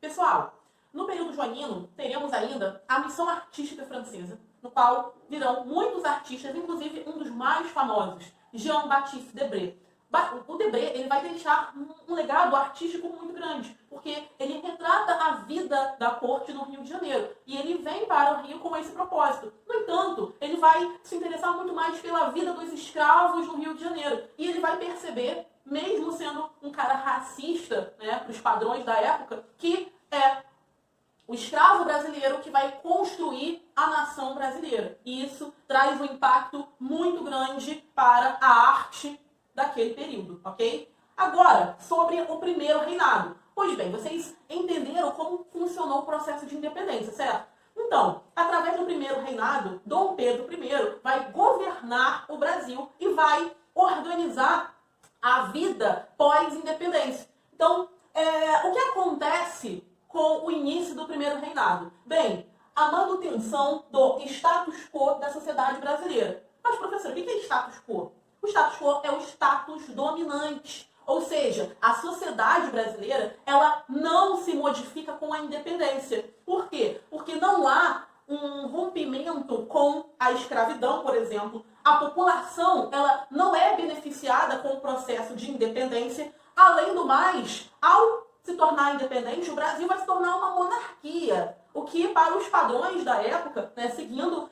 Pessoal, no período joanino, teremos ainda a Missão Artística Francesa, no qual virão muitos artistas, inclusive um dos mais famosos, Jean-Baptiste Debré. O Debré ele vai deixar um legado artístico muito grande, porque ele retrata a vida da corte no Rio de Janeiro. E ele vem para o Rio com esse propósito. No entanto, ele vai se interessar muito mais pela vida dos escravos no Rio de Janeiro. E ele vai perceber, mesmo sendo um cara racista, né, para os padrões da época, que é o escravo brasileiro que vai construir a nação brasileira. E isso traz um impacto muito grande para a arte daquele período, ok? Agora, sobre o primeiro reinado. Pois bem, vocês entenderam como funcionou o processo de independência, certo? Então, através do primeiro reinado, Dom Pedro I vai governar o Brasil e vai organizar a vida pós-independência. Então, o que acontece com o início do primeiro reinado? Bem, a manutenção do status quo da sociedade brasileira. Mas, professor, o que é status quo? O status quo é o status dominante. Ou seja, a sociedade brasileira ela não se modifica com a independência. Por quê? Porque não há um rompimento com a escravidão, por exemplo. A população ela não é beneficiada com o processo de independência. Além do mais, ao se tornar independente, o Brasil vai se tornar uma monarquia. O que, para os padrões da época, né, seguindo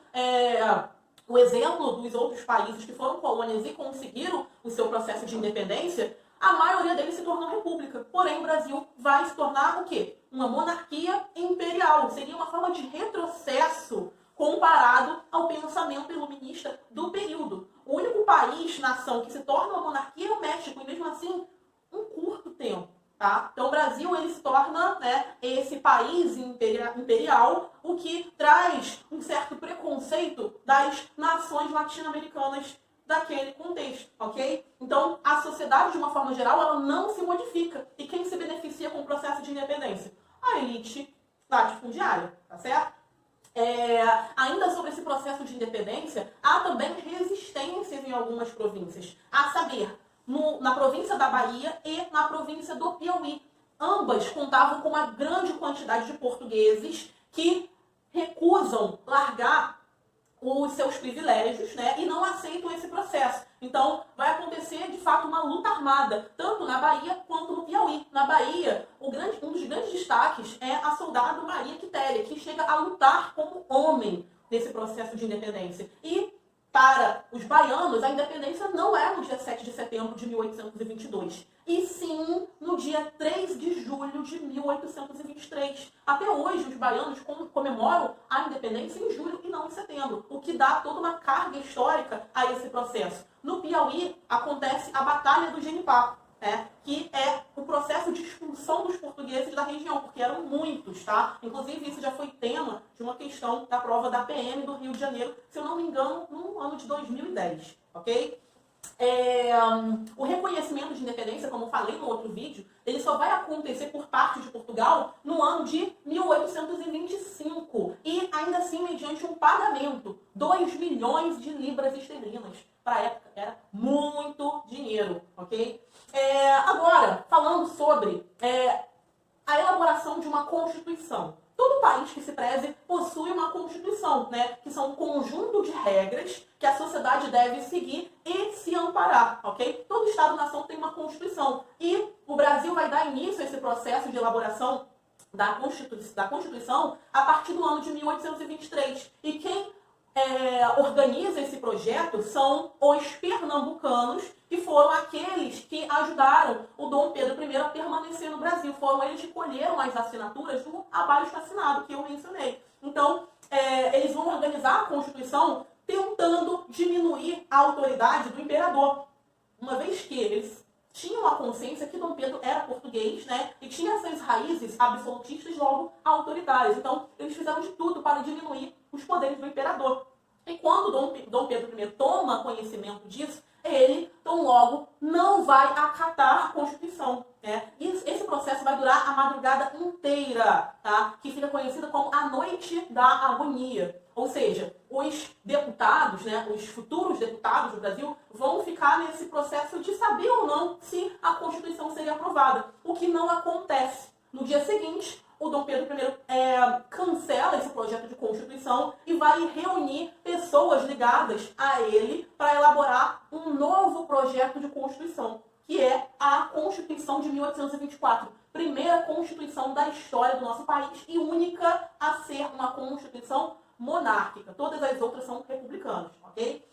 o exemplo dos outros países que foram colônias e conseguiram o seu processo de independência, a maioria deles se tornou república. Porém, o Brasil vai se tornar o quê? Uma monarquia imperial. Seria uma forma de retrocesso comparado ao pensamento iluminista do período. O único país, nação, que se torna uma monarquia é o México, e mesmo assim, um curto tempo. Tá? Então o Brasil ele se torna, né, esse país imperial, o que traz um certo preconceito das nações latino-americanas daquele contexto, ok? Então a sociedade de uma forma geral ela não se modifica. E quem se beneficia com o processo de independência? A elite latifundiária, tá certo? Ainda sobre esse processo de independência, há também resistências em algumas províncias, a saber, na província da Bahia e na província do Piauí. Ambas contavam com uma grande quantidade de portugueses que recusam largar os seus privilégios, né, e não aceitam esse processo. Então, vai acontecer, de fato, uma luta armada, tanto na Bahia quanto no Piauí. Na Bahia, um dos grandes destaques é a soldado Maria Quitéria, que chega a lutar como homem nesse processo de independência. E para os baianos, a independência não é no dia 7 de setembro de 1822, e sim no dia 3 de julho de 1823. Até hoje, os baianos comemoram a independência em julho e não em setembro, o que dá toda uma carga histórica a esse processo. No Piauí, acontece a Batalha do Genipá, que é o processo de expulsão dos portugueses da região, porque eram muitos, tá? Inclusive, isso já foi tema de uma questão da prova da PM do Rio de Janeiro, se eu não me engano, no ano de 2010, ok? O reconhecimento de independência, como eu falei no outro vídeo, ele só vai acontecer por parte de Portugal no ano de 1825, e ainda assim mediante um pagamento, 2 milhões de libras esterlinas. Para a época era muito dinheiro, ok? Agora, falando sobre a elaboração de uma Constituição. Todo país que se preze possui uma Constituição, né? Que são um conjunto de regras que a sociedade deve seguir e se amparar, ok? Todo Estado-nação tem uma Constituição. E o Brasil vai dar início a esse processo de elaboração da Constituição a partir do ano de 1823. E quem organiza esse projeto são os pernambucanos, que foram aqueles que ajudaram o Dom Pedro I a permanecer no Brasil. Foram eles que colheram as assinaturas do abaixo-assinado que eu mencionei. Então, eles vão organizar a Constituição tentando diminuir a autoridade do imperador, uma vez que eles tinham a consciência que Dom Pedro era português, né, e tinha essas raízes absolutistas, logo autoritárias. Então, eles fizeram de tudo para diminuir os poderes do imperador. E quando Dom Pedro I toma conhecimento disso, ele, tão logo, não vai acatar a Constituição, né? E esse processo vai durar a madrugada inteira, tá? Que fica conhecida como a Noite da Agonia. Ou seja, os deputados, né, os futuros deputados do Brasil, vão ficar nesse processo de saber ou não se a Constituição seria aprovada. O que não acontece. No dia seguinte, o Dom Pedro I cancela esse projeto de Constituição e vai reunir pessoas ligadas a ele para elaborar um novo projeto de Constituição, que é a Constituição de 1824. Primeira Constituição da história do nosso país e única a ser uma Constituição monárquica. Todas as outras são republicanas, ok?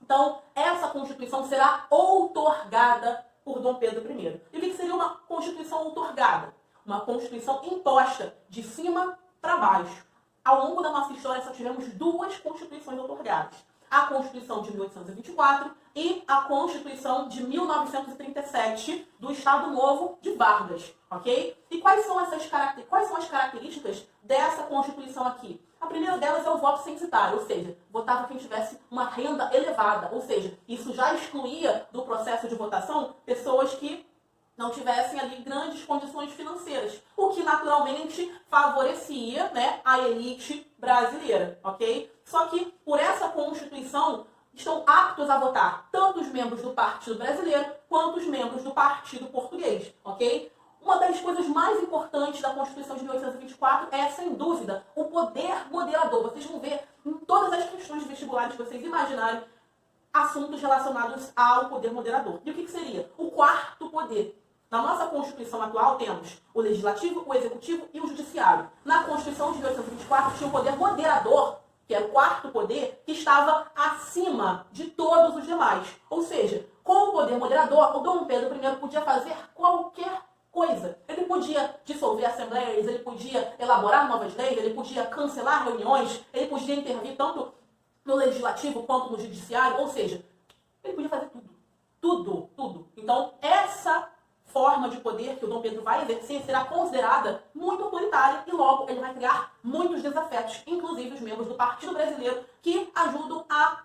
Então, essa Constituição será outorgada por Dom Pedro I. E o que seria uma Constituição outorgada? Uma Constituição imposta de cima para baixo. Ao longo da nossa história, só tivemos duas Constituições outorgadas. A Constituição de 1824 e a Constituição de 1937 do Estado Novo de Vargas, ok? E quais são as características dessa Constituição aqui? A primeira delas é o voto censitário, ou seja, votava quem tivesse uma renda elevada, ou seja, isso já excluía do processo de votação pessoas que não tivessem ali grandes condições financeiras, o que naturalmente favorecia, né, a elite brasileira, ok? Só que por essa Constituição estão aptos a votar tanto os membros do Partido Brasileiro quanto os membros do Partido Português, ok? Uma das coisas mais importantes da Constituição de 1824 é, sem dúvida, o poder moderador. Vocês vão ver em todas as questões de vestibulares que vocês imaginarem assuntos relacionados ao poder moderador. E o que seria? O quarto poder. Na nossa Constituição atual temos o Legislativo, o Executivo e o Judiciário. Na Constituição de 1824 tinha o poder moderador, que era o quarto poder, que estava acima de todos os demais. Ou seja, com o poder moderador, o Dom Pedro I podia fazer qualquer coisa. Ele podia dissolver assembleias, ele podia elaborar novas leis, ele podia cancelar reuniões, ele podia intervir tanto no Legislativo quanto no Judiciário, ou seja, ele podia fazer tudo. Tudo, tudo. Então, essa forma de poder que o Dom Pedro vai exercer será considerada muito autoritária e logo ele vai criar muitos desafetos, inclusive os membros do Partido Brasileiro, que ajudam a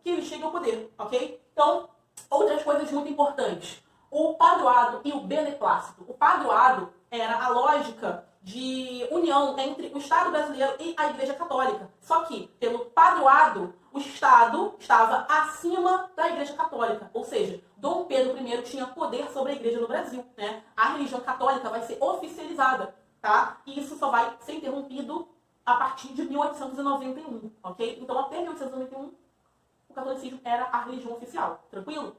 que ele chegue ao poder, ok? Então, outras coisas muito importantes. O padroado e o beneplácito. O padroado era a lógica de união entre o Estado brasileiro e a Igreja Católica. Só que, pelo padroado, o Estado estava acima da Igreja Católica. Ou seja, Dom Pedro I tinha poder sobre a Igreja no Brasil, né? A religião católica vai ser oficializada, tá? E isso só vai ser interrompido a partir de 1891, ok? Então, até 1891, o catolicismo era a religião oficial. Tranquilo?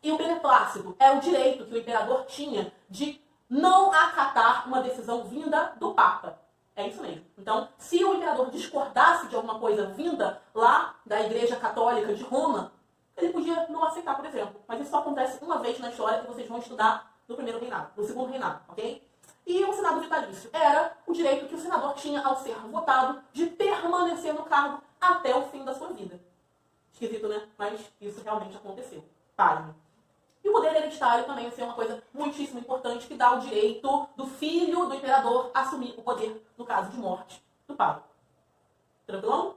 E o beneplácito é o direito que o imperador tinha de não acatar uma decisão vinda do Papa. É isso mesmo. Então, se o imperador discordasse de alguma coisa vinda lá da Igreja Católica de Roma, ele podia não aceitar, por exemplo. Mas isso só acontece uma vez na história que vocês vão estudar no primeiro reinado, no segundo reinado, ok? E o Senado vitalício era o direito que o senador tinha ao ser votado de permanecer no cargo até o fim da sua vida. Esquisito, né? Mas isso realmente aconteceu. Página. E o poder hereditário também é uma coisa muitíssimo importante, que dá o direito do filho do imperador assumir o poder no caso de morte do pai. Tranquilão?